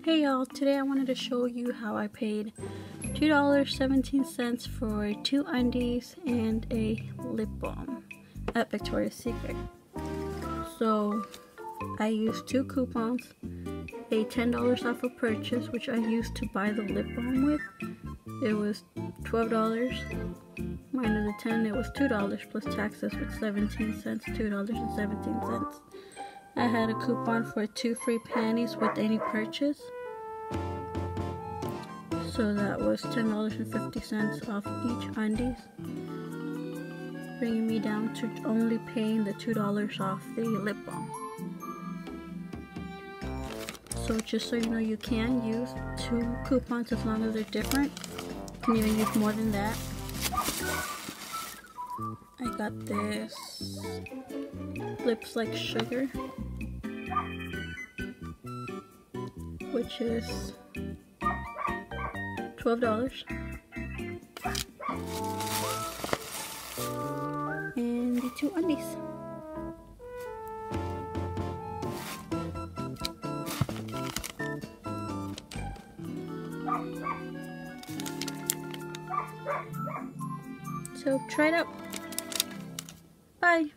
Hey y'all, today I wanted to show you how I paid $2.17 for 2 undies and a lip balm at Victoria's Secret. So I used 2 coupons, a $10 off a purchase, which I used to buy the lip balm with. It was $12 minus the 10, it was $2 plus taxes with 17 cents, $2.17. I had a coupon for 2 free panties with any purchase. So that was $10.50 off each undies, bringing me down to only paying the $2 off the lip balm. So just so you know, you can use 2 coupons as long as they're different. You can even use more than that. I got this Lips Like Sugar, which is $12, and the 2 undies. So try it out. Bye.